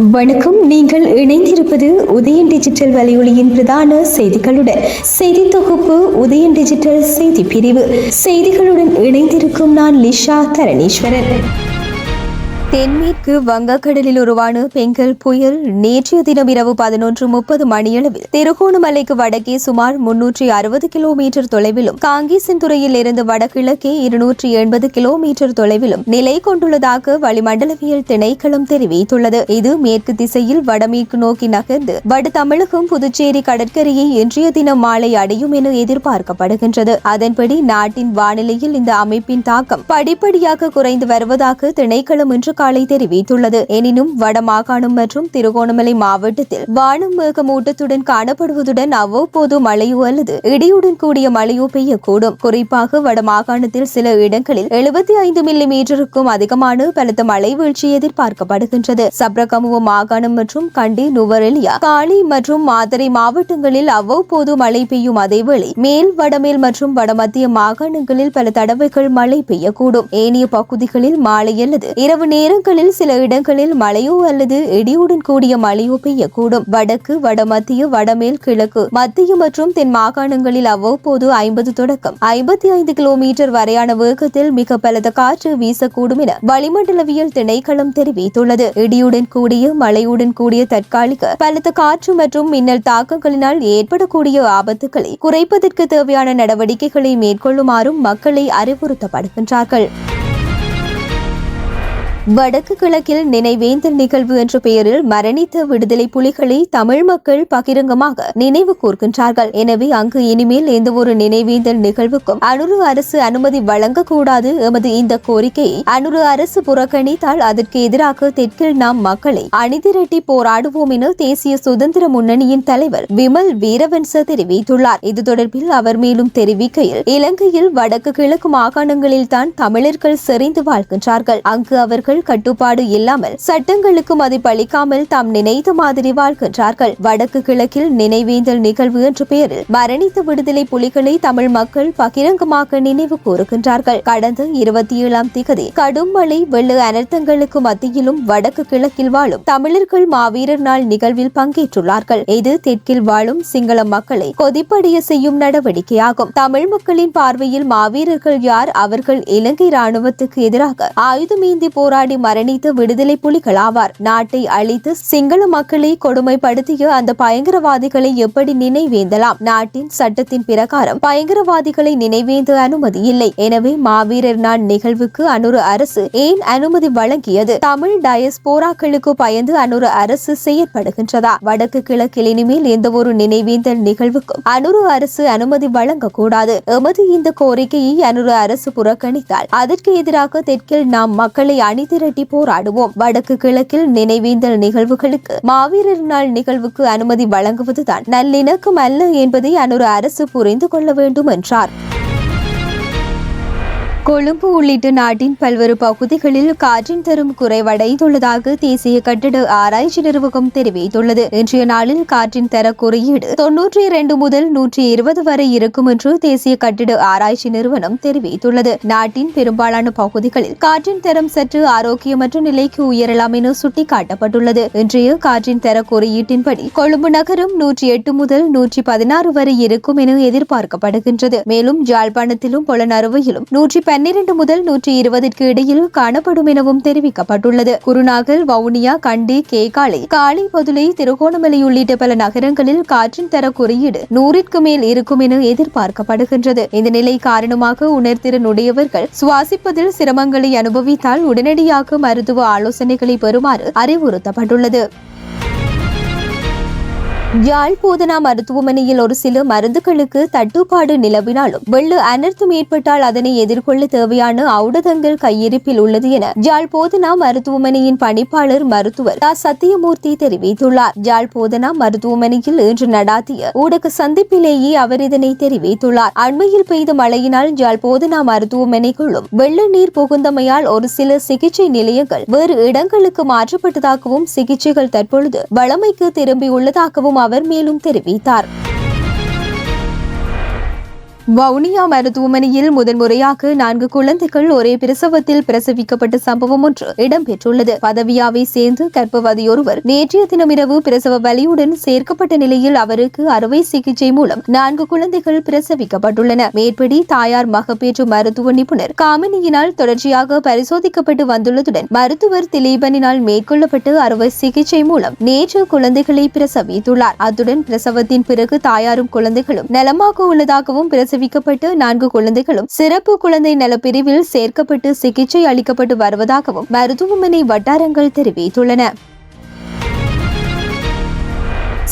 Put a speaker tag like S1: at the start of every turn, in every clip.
S1: வணக்கம். நீங்கள் இணைந்திருப்பது உதயன் டிஜிட்டல் வலையொலியின் பிரதான செய்திகளுடன். செய்தி தொகுப்பு உதயன் டிஜிட்டல் செய்தி பிரிவு. செய்திகளுடன் இணைந்திருக்கும் நான் லிஷா தரணீஸ்வரன். தென்மேற்கு வங்கக்கடலில் உருவான பெங்கல் புயல் நேற்றைய தினம் இரவு 11:30 மணியளவில் திருகோணமலைக்கு வடக்கே சுமார் 360 கிலோமீட்டர் தொலைவிலும் காங்கேசன்துறையில் இருந்து வடகிழக்கே 280 கிலோமீட்டர் தொலைவிலும் நிலை கொண்டுள்ளதாக வளிமண்டலவியல் திணைக்களம் தெரிவித்துள்ளது. இது மேற்கு திசையில் வடமேற்கு நோக்கி நகர்ந்து வட தமிழகம் புதுச்சேரி கடற்கரையை இன்றைய தினம் மாலை அடையும் என எதிர்பார்க்கப்படுகின்றது. அதன்படி நாட்டின் வானிலையில் இந்த அமைப்பின் தாக்கம் படிப்படியாக குறைந்து வருவதாக திணைக்களம் இன்று காலை தெரிவித்துள்ளது. எனினும் வடமாகாணம் மற்றும் திருகோணமலை மாவட்டத்தில் வானம் மேகமூட்டத்துடன் காணப்படுவதுடன் அவ்வப்போது மழையோ அல்லது இடியுடன் கூடிய மழையோ பெய்யக்கூடும். குறிப்பாக வடமாகாணத்தில் சில இடங்களில் 75 மில்லிமீட்டருக்கும் அதிகமான பலத்த மழை வீழ்ச்சி எதிர்பார்க்கப்படுகின்றது. சப்ரகமுவ மாகாணம் மற்றும் கண்டி, நுவரெலியா, காலி மற்றும் மாத்தறை மாவட்டங்களில் அவ்வப்போது மழை பெய்யும். அதேவேளை மேல் வடமேல் மற்றும் வடமத்திய மாகாணங்களில் பல தடவைகள் மழை பெய்யக்கூடும். ஏனைய பகுதிகளில் மாலை அல்லது இரவு நேரங்களில் சில இடங்களில் மழையோ அல்லது இடியுடன் கூடிய மழையோ பெய்யக்கூடும். வடக்கு, வடமத்திய, வடமேல், கிழக்கு, மத்திய மற்றும் தென் மாகாணங்களில் அவ்வப்போது 50 தொடக்கம் 55 கிலோமீட்டர் வரையான வேகத்தில் மிக பலத்த காற்று வீசக்கூடும் என வளிமண்டலவியல் திணைக்களம் தெரிவித்துள்ளது. இடியுடன் கூடிய மழையுடன் கூடிய தற்காலிக பலத்த காற்று மற்றும் மின்னல் தாக்கங்களினால் ஏற்படக்கூடிய ஆபத்துக்களை குறைப்பதற்கு தேவையான நடவடிக்கைகளை மேற்கொள்ளுமாறும் மக்களை அறிவுறுத்தப்படுகின்றார்கள். வடக்கு கிழக்கில் நினைவேந்தல் நிகழ்வு என்ற பெயரில் மரணித்த விடுதலை புலிகளை தமிழ் மக்கள் பகிரங்கமாக நினைவு கூர்கின்றார்கள். எனவே அங்கு இனிமேல் எந்த ஒரு நினைவேந்தல் நிகழ்வுக்கும் அனுரு அரசு அனுமதி வழங்கக்கூடாது. எமது இந்த கோரிக்கையை அனுரு அரசு புறக்கணித்தால் அதற்கு எதிராக தெற்கில் நாம் மக்களை அணிதிரட்டி போராடுவோம் என தேசிய சுதந்திர முன்னணியின் தலைவர் விமல் வீரவன்ச தெரிவித்துள்ளார். இது தொடர்பில் அவர் மேலும் தெரிவிக்கையில், இலங்கையில் வடக்கு கிழக்கு மாகாணங்களில் தான் தமிழர்கள் செறிந்து வாழ்கின்றார்கள். அங்கு அவர்கள் கட்டுப்பாடு இல்லாமல் சட்டங்களுக்கு மதிப்பளிக்காமல் தாம் நினைத்த மாதிரி வாழ்கின்றார்கள். வடக்கு கிழக்கில் நினைவேந்தல் நிகழ்வு என்ற பெயரில் மரணித்த விடுதலை புலிகளை தமிழ் மக்கள் பகிரங்கமாக நினைவு கூறுகின்றார்கள். கடந்த 27ஆம் திகதி கடும் மழை வெள்ள அனர்த்தங்களுக்கு மத்தியிலும் வடக்கு கிழக்கில் வாழும் தமிழர்கள் மாவீரர் நாள் நிகழ்வில் பங்கேற்றுள்ளார்கள். இது தெற்கில் வாழும் சிங்கள மக்களை கொதிப்படைய செய்யும் நடவடிக்கையாகும். தமிழ் மக்களின் பார்வையில் மாவீரர்கள் யார்? அவர்கள் இலங்கை ராணுவத்துக்கு எதிராக ஆயுதமேந்தி போராடி மரணித்த விடுதலை புலிகள் ஆவார். நாட்டை அழித்து சிங்கள மக்களை கொடுமைப்படுத்திய அந்த பயங்கரவாதிகளை எப்படி நினைவேந்தலாம்? நாட்டின் சட்டத்தின் பிரகாரம் பயங்கரவாதிகளை நினைவேந்த அனுமதி இல்லை. எனவே மாவீரர் நாள் நிகழ்வுக்கு அனுரு அரசு ஏன் அனுமதி வழங்கியது? தமிழ் டயஸ்போராக்களுக்கு பயந்து அனுரு அரசு செயற்படுகின்றதா? வடக்கு கிழக்கில் இனிமேல் எந்த ஒரு நினைவேந்தல் நிகழ்வுக்கும் அனுரு அரசு அனுமதி வழங்கக்கூடாது. எமது இந்த கோரிக்கையை அனுரு அரசு புறக்கணித்தால் அதற்கு எதிராக தெற்கில் நாம் மக்களை திரட்டி போராடுவோம். வடக்கு கிழக்கில் நினைவேந்தல் நிகழ்வுகளுக்கு மாவீரர் நாள் நிகழ்வுக்கு அனுமதி வழங்குவதுதான் நல்லிணக்கம் அல்ல என்பதை அனுரு அரசு புரிந்து கொள்ள வேண்டும் என்றார். கொழும்பு உள்ளிட்ட நாட்டின் பல்வேறு பகுதிகளில் காற்றின் தரம் குறைவடைந்துள்ளதாக தேசிய கட்டிட ஆராய்ச்சி நிறுவனம் தெரிவித்துள்ளது. இன்றைய நாளில் காற்றின் தர குறியீடு 92 முதல் 120 வரை இருக்கும் என்று தேசிய கட்டிட ஆராய்ச்சி நிறுவனம் தெரிவித்துள்ளது. நாட்டின் பெரும்பாலான பகுதிகளில் காற்றின் தரம் சற்று ஆரோக்கியமற்ற நிலைக்கு உயரலாம் என சுட்டிக்காட்டப்பட்டுள்ளது. இன்றைய காற்றின் தர குறியீட்டின்படி கொழும்பு நகரம் 108 முதல் 116 வரை இருக்கும் என எதிர்பார்க்கப்படுகின்றது. மேலும் யாழ்ப்பாணத்திலும் பொலனறுவையிலும் 112 முதல் 120 இடையில் காணப்படும் எனவும் தெரிவிக்கப்பட்டுள்ளது. குருநாகல், வவுனியா, கண்டி, கேகாலை, காளி, பொதுளை, திருகோணமலை உள்ளிட்ட பல நகரங்களில் காற்றின் தர குறியீடு 100க்கு மேல் இருக்கும் என எதிர்பார்க்கப்படுகின்றது. இந்த நிலை காரணமாக உணர்திறன் உடையவர்கள் சுவாசிப்பதில் சிரமங்களை அனுபவித்தால் உடனடியாக மருத்துவ ஆலோசனைகளை பெறுமாறு அறிவுறுத்தப்பட்டுள்ளது. யாழ் போதனா மருத்துவமனையில் ஒரு சில மருந்துகளுக்கு தட்டுப்பாடு நிலவினாலும் வெள்ள அனர்த்தம் ஏற்பட்டால் அதனை எதிர்கொள்ள தேவையான ஔடதங்கள் கையிருப்பில் உள்ளது என யாழ் போதனா மருத்துவமனையின் பணிப்பாளர் மருத்துவர் சத்தியமூர்த்தி தெரிவித்துள்ளார். யாழ் போதனா மருத்துவமனையில் இன்று நடாத்திய ஊடக சந்திப்பிலேயே அவர் இதனை தெரிவித்துள்ளார். அண்மையில் பெய்த மழையினால் யாழ் போதனா மருத்துவமனைக்குள்ளும் வெள்ள நீர் புகுந்தமையால் ஒரு சில சிகிச்சை நிலையங்கள் வேறு இடங்களுக்கு மாற்றப்பட்டதாகவும் சிகிச்சைகள் தற்பொழுது வழமைக்கு திரும்பியுள்ளதாகவும் அவர் மேலும் தெரிவித்தார். வவுனியா மருத்துவமனையில் முதன்முறையாக 4 குழந்தைகள் ஒரே பிரசவத்தில் பிரசவிக்கப்பட்ட சம்பவம் ஒன்று இடம்பெற்றுள்ளது. பதவியாவை சேர்ந்து கர்ப்பவதியொருவர் நேற்றைய தினமிரவு பிரசவ வலியுடன் சேர்க்கப்பட்ட நிலையில் அவருக்கு அறுவை சிகிச்சை மூலம் 4 குழந்தைகள் பிரசவிக்கப்பட்டுள்ளன. மேற்படி தாயார் மகப்பேற்று மருத்துவ நிபுணர் காமினியினால் தொடர்ச்சியாக பரிசோதிக்கப்பட்டு வந்துள்ளதுடன் மருத்துவர் திலீபனினால் மேற்கொள்ளப்பட்டு அறுவை சிகிச்சை மூலம் நேற்று குழந்தைகளை பிரசவித்துள்ளார். அத்துடன் பிரசவத்தின் பிறகு தாயாரும் குழந்தைகளும் நலமாக உள்ளதாகவும் பிரசவிக்கப்பட்டு 4 குழந்தைகளும் சிறப்பு குழந்தை நலப்பிரிவில் சேர்க்கப்பட்டு சிகிச்சை அளிக்கப்பட்டு வருவதாகவும் மருத்துவமனை வட்டாரங்கள் தெரிவித்துள்ளன.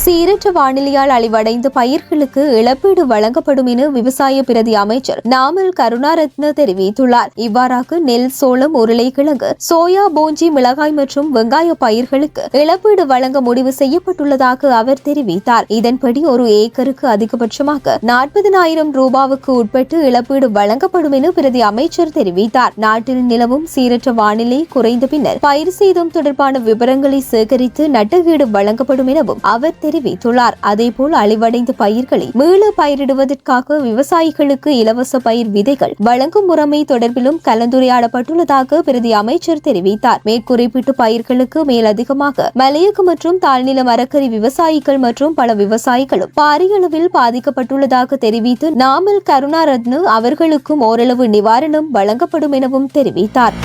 S1: சீரற்ற வானிலையால் அழிவடைந்த பயிர்களுக்கு இழப்பீடு வழங்கப்படும் என விவசாய பிரதி அமைச்சர் நாமல் கருணாரத்ன தெரிவித்துள்ளார். இவ்வாறாக நெல், சோளம், உருளைக்கிழங்கு, சோயா, போஞ்சி, மிளகாய் மற்றும் வெங்காய பயிர்களுக்கு இழப்பீடு வழங்க முடிவு செய்யப்பட்டுள்ளதாக அவர் தெரிவித்தார். இதன்படி ஒரு ஏக்கருக்கு அதிகபட்சமாக 40,000 ரூபாவுக்கு உட்பட்டு இழப்பீடு வழங்கப்படும் என பிரதி அமைச்சர் தெரிவித்தார். நாட்டில் நிலவும் சீரற்ற வானிலை குறைந்த பின்னர் பயிர் சேதம் தொடர்பான விவரங்களை சேகரித்து நட்டகீடு வழங்கப்படும் எனவும் அவர் தெரிவித்துள்ளார். அதேபோல் அழிவடைந்த பயிர்களை மீள பயிரிடுவதற்காக விவசாயிகளுக்கு இலவச பயிர் விதைகள் வழங்கும் முறைமை தொடர்பிலும் கலந்துரையாடப்பட்டுள்ளதாக பிரதி அமைச்சர் தெரிவித்தார். மேற்குறிப்பிட்ட பயிர்களுக்கு மேலதிகமாக மலையக மற்றும் தாழ்நில மரக்கறி விவசாயிகள் மற்றும் பல விவசாயிகளும் பாரிய அளவில் பாதிக்கப்பட்டுள்ளதாக தெரிவித்து நாமல் கருணாரத்ன அவர்களுக்கும் ஓரளவு நிவாரணம் வழங்கப்படும் எனவும் தெரிவித்தார்.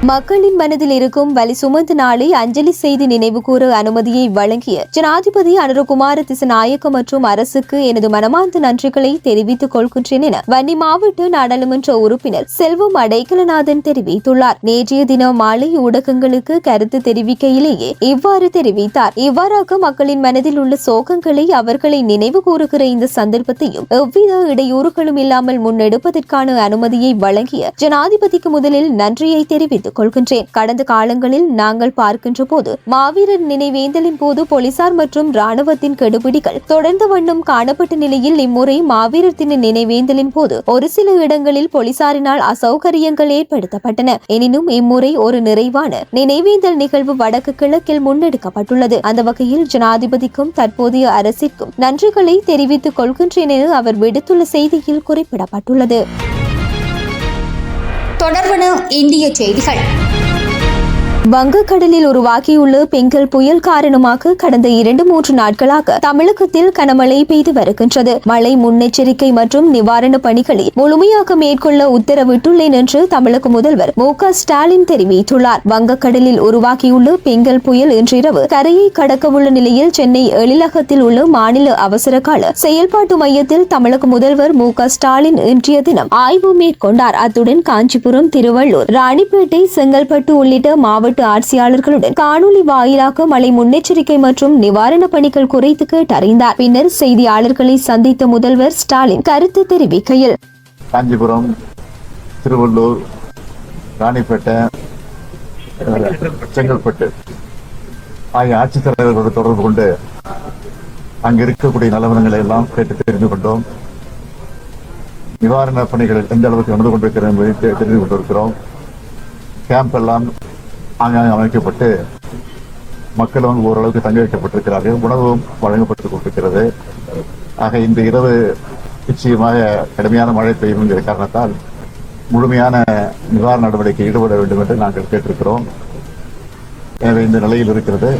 S1: மக்களின் மனதில் இருக்கும் வலி சுமந்த நாளை அஞ்சலி செய்து நினைவுகூர அனுமதியை வழங்கிய ஜனாதிபதி அனுரகுமார திசாநாயக்க மற்றும் அரசுக்கு எனது மனமார்ந்த நன்றிகளை தெரிவித்துக் கொள்கின்றேன் என வன்னி மாவட்ட நாடாளுமன்ற உறுப்பினர் செல்வம் அடைக்கலநாதன் தெரிவித்துள்ளார். நேற்றைய தினம் மாலை ஊடகங்களுக்கு கருத்து தெரிவிக்கையிலேயே இவ்வாறு தெரிவித்தார். இவ்வாறாக மக்களின் மனதில் உள்ள சோகங்களை அவர்களை நினைவு கூறுகிற இந்த சந்தர்ப்பத்தையும் எவ்வித இடையூறுகளும் இல்லாமல் முன்னெடுப்பதற்கான அனுமதியை வழங்கிய ஜனாதிபதிக்கு முதலில் நன்றியை தெரிவித்துக் கொள்கின்றேன். கடந்த காலங்களில் நாங்கள் பார்க்கின்ற போது மாவீரர் நினைவேந்தலின் போது போலீசார் மற்றும் ராணுவத்தின் கெடுபிடிகள் தொடர்ந்த வண்ணம் காணப்பட்ட நிலையில் இம்முறை மாவீரர் தின நினைவேந்தலின் போது ஒரு சில இடங்களில் போலீசாரினால் அசௌகரியங்கள் ஏற்படுத்தப்பட்டன. எனினும் இம்முறை ஒரு நிறைவான நினைவேந்தல் நிகழ்வு வடக்கு கிழக்கில் முன்னெடுக்கப்பட்டுள்ளது. அந்த வகையில் ஜனாதிபதிக்கும் தற்போதைய அரசிற்கும் நன்றிகளை தெரிவித்துக் கொள்கின்றேன் என அவர் விடுத்துள்ள செய்தியில் குறிப்பிடப்பட்டுள்ளது.
S2: தொடர்பான இந்திய செய்திகள்.
S1: வங்கக்கடலில் உருவாகியுள்ள பெங்கல் புயல் காரணமாக கடந்த 2-3 நாட்களாக தமிழகத்தில் கனமழை பெய்து வருகின்றது. மழை முன்னெச்சரிக்கை மற்றும் நிவாரண பணிகளை முழுமையாக மேற்கொள்ள உத்தரவிட்டுள்ளேன் என்று தமிழக முதல்வர் மு.க. ஸ்டாலின் தெரிவித்துள்ளார். வங்கக்கடலில் உருவாகியுள்ள பெங்கல் புயல் இன்றிரவு கரையை கடக்கவுள்ள நிலையில் சென்னை எழிலகத்தில் உள்ள மாநில அவசர கால செயல்பாட்டு மையத்தில் தமிழக முதல்வர் மு.க. ஸ்டாலின் இன்றைய தினம் ஆய்வு மேற்கொண்டார். அத்துடன் காஞ்சிபுரம், திருவள்ளூர், ராணிப்பேட்டை, செங்கல்பட்டு உள்ளிட்ட மாவட்ட ஆட்சியாளர்களுடன் காணொலி வாயிலாக மழை முன்னெச்சரிக்கை மற்றும் நிவாரண பணிகள் குறித்து கேட்டறிந்தார். பின்னர் செய்தியாளர்களை சந்தித்த முதல்வர் ஸ்டாலின் கருத்து தெரிவிக்கையில்,
S3: காஞ்சிபுரம், திருவள்ளூர், ராணிப்பேட்டை, செங்கல்பட்டு ஆகிய ஆட்சித்தலைவர்களோடு தொடர்பு கொண்டு அங்கு இருக்கக்கூடிய நிலவரங்களை எல்லாம் கேட்டு தெரிந்து கொண்டோம். நிவாரண பணிகள் எந்த அளவுக்கு நடந்து கொண்டிருக்கிறோம் என்பதை தெரிந்து கொண்டிருக்கிறோம். கேம்ப் எல்லாம் ஆங்காங்கே அமைக்கப்பட்டு மக்களும் ஓரளவுக்கு தங்க வைக்கப்பட்டிருக்கிறார்கள். உணவும் வழங்கப்பட்டுக் கொண்டிருக்கிறது. ஆக இந்த இரவு நிச்சயமாக கடுமையான மழை பெய்யும் என்கிற காரணத்தால் முழுமையான நிவாரண நடவடிக்கை ஈடுபட வேண்டும் என்று நாங்கள் கேட்டிருக்கிறோம். எனவே இந்த நிலையில் இருக்கிறது.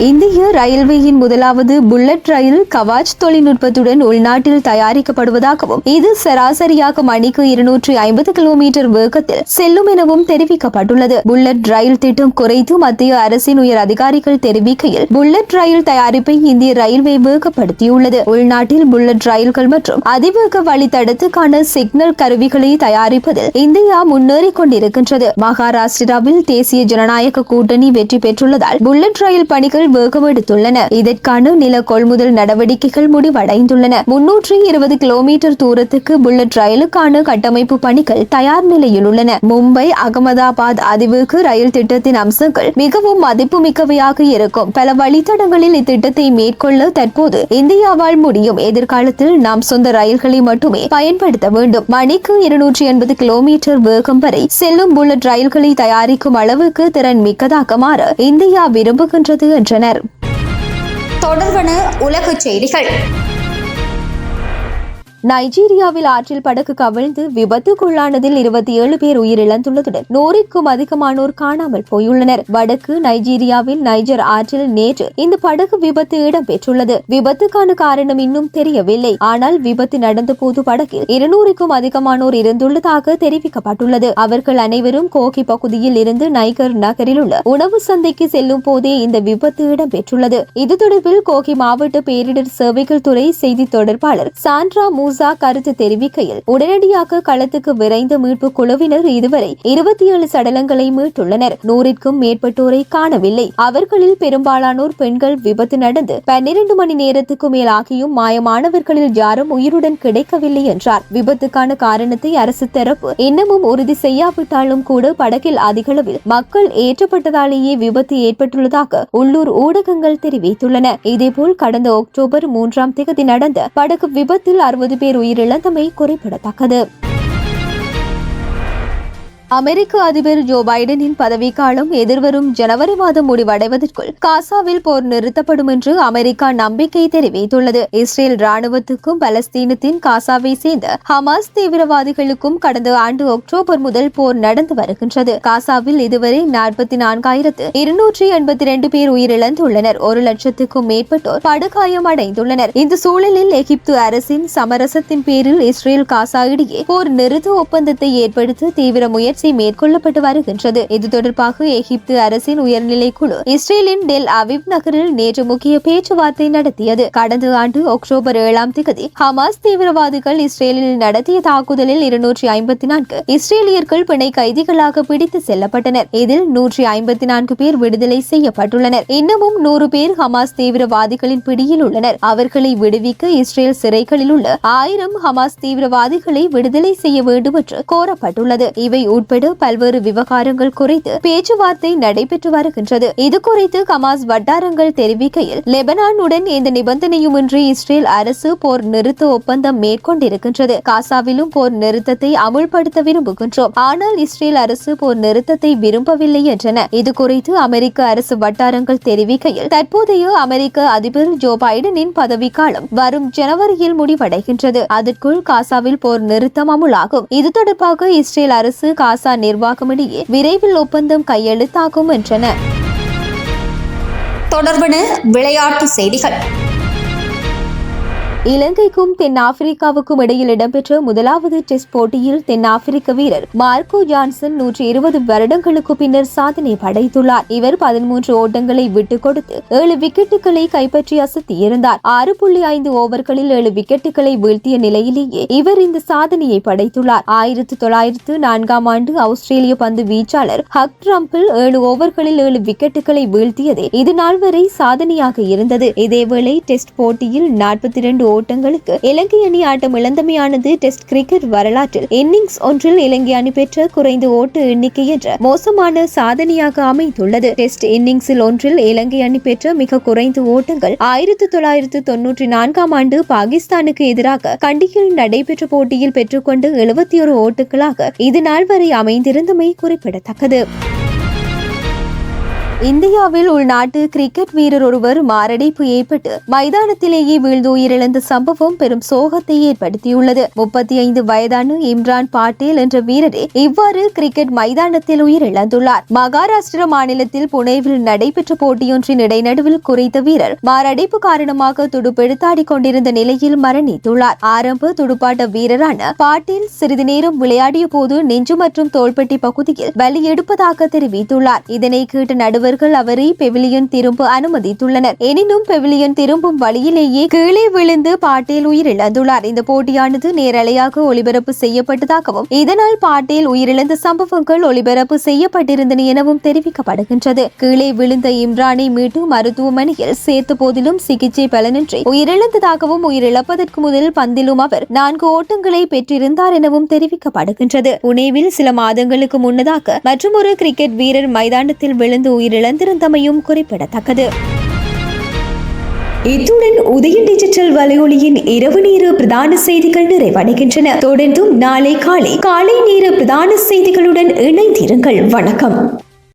S1: இந்திய ரயில்வேயின் முதலாவது புல்லட் ரயில் கவாச் தொழில்நுட்பத்துடன் உள்நாட்டில் தயாரிக்கப்படுவதாகவும் இது சராசரியாக மணிக்கு 250 கிலோமீட்டர் வேகத்தில் செல்லும் எனவும் தெரிவிக்கப்பட்டுள்ளது. புல்லட் ரயில் திட்டம் குறித்து மத்திய அரசின் உயர் அதிகாரிகள் தெரிவிக்கையில், புல்லட் ரயில் தயாரிப்பை இந்திய ரயில்வே வேகப்படுத்தியுள்ளது. உள்நாட்டில் புல்லட் ரயில்கள் மற்றும் அதிவேக வழித்தடத்துக்கான சிக்னல் கருவிகளை தயாரிப்பதில் இந்தியா முன்னேறிக் கொண்டிருக்கின்றது. மகாராஷ்டிராவில் தேசிய ஜனநாயக கூட்டணி வெற்றி பெற்றுள்ளதால் புல்லட் ரயில் பணிகள் வேகமெடுத்துள்ளன. இதற்கான நில கொள்முதல் நடவடிக்கைகள் முடிவடைந்துள்ளன. 320 கிலோமீட்டர் தூரத்துக்கு புல்லட் ரயிலுக்கான கட்டமைப்பு பணிகள் தயார் நிலையில் உள்ளன. மும்பை, அகமதாபாத் அதிவேக ரயில் திட்டத்தின் அம்சங்கள் மிகவும் மதிப்புமிக்கவையாக இருக்கும். பல வழித்தடங்களில் இத்திட்டத்தை மேற்கொள்ள தற்போது இந்தியாவால் முடியும். எதிர்காலத்தில் நாம் சொந்த ரயில்களை மட்டுமே பயன்படுத்த வேண்டும். மணிக்கு 280 கிலோமீட்டர் வேகம் வரை செல்லும் புல்லட் ரயில்களை தயாரிக்கும் அளவுக்கு திறன் மிக்கதாக மாற இந்தியா விரும்புகின்றது என்றனர்.
S2: தொடர்பான உலக செய்திகள்.
S1: நைஜீரியாவில் ஆற்றில் படகு கவிழ்ந்து விபத்துக்குள்ளானதில் 27 பேர் உயிரிழந்துள்ளதுடன் 100க்கும் அதிகமானோர் காணாமல் போயுள்ளனர். வடக்கு நைஜீரியாவில் நைஜர் ஆற்றில் நேற்று இந்த படகு விபத்து இடம்பெற்றுள்ளது. விபத்துக்கான காரணம் இன்னும் தெரியவில்லை. ஆனால் விபத்து நடந்த போது படகில் 200க்கும் அதிகமானோர் இருந்துள்ளதாக தெரிவிக்கப்பட்டுள்ளது. அவர்கள் அனைவரும் கோகி பகுதியில் இருந்து நைகர் நகரில் உள்ள உணவு சந்தைக்கு செல்லும் போதே இந்த விபத்து இடம்பெற்றுள்ளது. இது தொடர்பில் கோகி மாவட்ட பேரிடர் சேவைகள் துறை செய்தி தொடர்பாளர் சாண்ட்ரா கருத்து தெரிவிக்கையில், உடனடியாக களத்துக்கு விரைந்த மீட்பு குழுவினர் இதுவரை 27 சடலங்களை மீட்டுள்ளனர். 100க்கும் மேற்பட்டோரை காணவில்லை. அவர்களில் பெரும்பாலானோர் பெண்கள். விபத்து நடந்து 12 மணி நேரத்துக்கு மேலாகியும் மாயமானவர்களில் யாரும் உயிருடன் கிடைக்கவில்லை என்றார். விபத்துக்கான காரணத்தை அரசு தரப்பு இன்னமும் உறுதி செய்யாவிட்டாலும் கூட படகில் அதிகளவில் மக்கள் ஏற்றப்பட்டதாலேயே விபத்து ஏற்பட்டுள்ளதாக உள்ளூர் ஊடகங்கள் தெரிவித்துள்ளன. இதேபோல் கடந்த அக்டோபர் 3ஆம் தேதி நடந்த படகு விபத்தில் 60 பேர் உயிரிழந்தமை குறிப்பிடத்தக்கது. அமெரிக்க அதிபர் ஜோ பைடனின் பதவிக்காலம் எதிர்வரும் ஜனவரி மாதம் முடிவடைவதற்குள் காசாவில் போர் நிறுத்தப்படும் என்று அமெரிக்கா நம்பிக்கை தெரிவித்துள்ளது. இஸ்ரேல் ராணுவத்துக்கும் பலஸ்தீனத்தின் காசாவை சேர்ந்த ஹமாஸ் தீவிரவாதிகளுக்கும் கடந்த ஆண்டு அக்டோபர் முதல் போர் நடந்து வருகின்றது. காசாவில் இதுவரை 44,282 பேர் உயிரிழந்துள்ளனர். 1,00,000க்கும் மேற்பட்டோர் படுகாயம் அடைந்துள்ளனர். இந்த சூழலில் எகிப்து அரசின் சமரசத்தின் பேரில் இஸ்ரேல் காசா இடையே போர் நிறுத்த ஒப்பந்தத்தை ஏற்படுத்த தீவிர முயற்சி மேற்கொள்ளப்பட்டு வருகின்றது. இது தொடர்பாக எகிப்து அரசின் உயர்நிலை குழு இஸ்ரேலின் டெல் அவிவ் நகரில் நேற்று முக்கிய பேச்சுவார்த்தை நடத்தியது. கடந்த ஆண்டு அக்டோபர் 7ஆம் தேதி ஹமாஸ் தீவிரவாதிகள் இஸ்ரேலில் நடத்திய தாக்குதலில் 254 இஸ்ரேலியர்கள் பிணை கைதிகளாக பிடித்து செல்லப்பட்டனர். இதில் 154 பேர் விடுதலை செய்யப்பட்டுள்ளனர். இன்னமும் 100 பேர் ஹமாஸ் தீவிரவாதிகளின் பிடியில் உள்ளனர். அவர்களை விடுவிக்க இஸ்ரேல் சிறைகளில் உள்ள 1000 ஹமாஸ் தீவிரவாதிகளை விடுதலை செய்ய வேண்டும் என்று கோரப்பட்டுள்ளது. இவை உட்பட பல்வேறு விவகாரங்கள் குறித்து பேச்சுவார்த்தை நடைபெற்று வருகின்றது. இது குறித்து ஹமாஸ் வட்டாரங்கள் தெரிவிக்கையில், லெபனானுடன் எந்த நிபந்தனையுமின்றி இஸ்ரேல் அரசு போர் நிறுத்த ஒப்பந்தம் மேற்கொண்டிருக்கின்றது. காசாவிலும் போர் நிறுத்தத்தை அமுல்படுத்த விரும்புகின்றோம். ஆனால் இஸ்ரேல் அரசு போர் நிறுத்தத்தை விரும்பவில்லை என்றன. இது குறித்து அமெரிக்க அரசு வட்டாரங்கள் தெரிவிக்கையில், தற்போதைய அமெரிக்க அதிபர் ஜோ பைடனின் பதவிக்காலம் வரும் ஜனவரியில் முடிவடைகின்றது. அதற்குள் காசாவில் போர் நிறுத்தம் அமுலாகும். இது தொடர்பாக இஸ்ரேல் அரசு காசா நிர்வாகமிடையே விரைவில் ஒப்பந்தம் கையெழுத்தாகும் என்றன.
S2: தொடர்பான விளையாட்டு செய்திகள்.
S1: இலங்கைக்கும் தென்னாப்பிரிக்காவுக்கும் இடையில் இடம்பெற்ற முதலாவது டெஸ்ட் போட்டியில் தென்னாப்பிரிக்க வீரர் மார்க்கோ ஜான்சன் 120 வருடங்களுக்கு பின்னர் சாதனை படைத்துள்ளார். இவர் 13 ஓட்டங்களை விட்டுக் கொடுத்து 7 விக்கெட்டுகளை கைப்பற்றி அசத்தியிருந்தார். 6.5 ஓவர்களில் 7 விக்கெட்டுகளை வீழ்த்திய நிலையிலேயே இவர் இந்த சாதனையை படைத்துள்ளார். 1904ஆம் ஆண்டு ஆஸ்திரேலிய பந்து வீச்சாளர் ஹக் ட்ரம்பிள் 7 ஓவர்களில் 7 விக்கெட்டுகளை வீழ்த்தியதே இது நாள் வரை சாதனையாக இருந்தது. இதேவேளை டெஸ்ட் போட்டியில் 42 ஓட்டங்களுக்கு இலங்கை அணி ஆட்டம் இழந்தமையானது டெஸ்ட் கிரிக்கெட் வரலாற்றில் இன்னிங்ஸ் ஒன்றில் இலங்கை அணி பெற்ற குறைந்த ஓட்ட எண்ணிக்கை என்ற மோசமான சாதனையாக அமைந்துள்ளது. டெஸ்ட் இன்னிங்ஸில் ஒன்றில் இலங்கை அணி பெற்ற மிக குறைந்த ஓட்டங்கள் 1994ஆம் ஆண்டு பாகிஸ்தானுக்கு எதிராக கண்டியில் நடைபெற்ற போட்டியில் பெற்றுக்கொண்டு 71 ஓட்டுகளாக இது நாள் வரை அமைந்திருந்தமை குறிப்பிடத்தக்கது. இந்தியாவில் உள்நாட்டு கிரிக்கெட் வீரர் ஒருவர் மாரடைப்பு ஏற்பட்டு மைதானத்திலேயே வீழ்ந்து உயிரிழந்த சம்பவம் பெரும் சோகத்தை ஏற்படுத்தியுள்ளது. 35 வயதான இம்ரான் பாட்டேல் என்ற வீரரே இவ்வாறு கிரிக்கெட் மைதானத்தில் உயிரிழந்துள்ளார். மகாராஷ்டிர மாநிலத்தில் புனேவில் நடைபெற்ற போட்டியொன்றின் இடைநடுவில் குறித்த வீரர் மாரடைப்பு காரணமாக துடுப்பெடுத்தாடிக் கொண்டிருந்த நிலையில் மரணித்துள்ளார். ஆரம்ப துடுப்பாட்ட வீரரான பாட்டேல் சிறிது நேரம் விளையாடிய போது நெஞ்சு மற்றும் தோள்பட்டி பகுதியில் வலி எடுப்பதாக தெரிவித்துள்ளார். இதனை கேட்ட நடுவர் அவரை பெவிலியன் திரும்ப அனுமதித்துள்ளனர். எனினும் பெவிலியன் திரும்பும் வழியிலேயே கீழே விழுந்து பாட்டேல் உயிரிழந்துள்ளார். இந்த போட்டியானது நேரலையாக ஒளிபரப்பு செய்யப்பட்டதாகவும் இதனால் பாட்டேல் உயிரிழந்த சம்பவங்கள் ஒளிபரப்பு செய்யப்பட்டிருந்தன எனவும் தெரிவிக்கப்படுகின்றது. கீழே விழுந்த இம்ரானை மீட்டு மருத்துவமனையில் சேர்த்த போதிலும் சிகிச்சை பலனின்றி உயிரிழந்ததாகவும் உயிரிழப்பதற்கு முதல் பந்திலும் அவர் 4 ஓட்டங்களை பெற்றிருந்தார் எனவும் தெரிவிக்கப்படுகின்றது. புனேவில் சில மாதங்களுக்கு முன்னதாக மற்றொரு கிரிக்கெட் வீரர் மைதானத்தில் விழுந்து இழந்திருந்தமையும் குறிப்பிடத்தக்கது.
S4: இத்துடன் உதயன் டிஜிட்டல் வலையொலியின் இரவு நேர பிரதான செய்திகள் நிறைவடைகின்றன. தொடர்ந்தும் நாளை காலை நேர பிரதான செய்திகளுடன் இணைந்திருங்கள். வணக்கம்.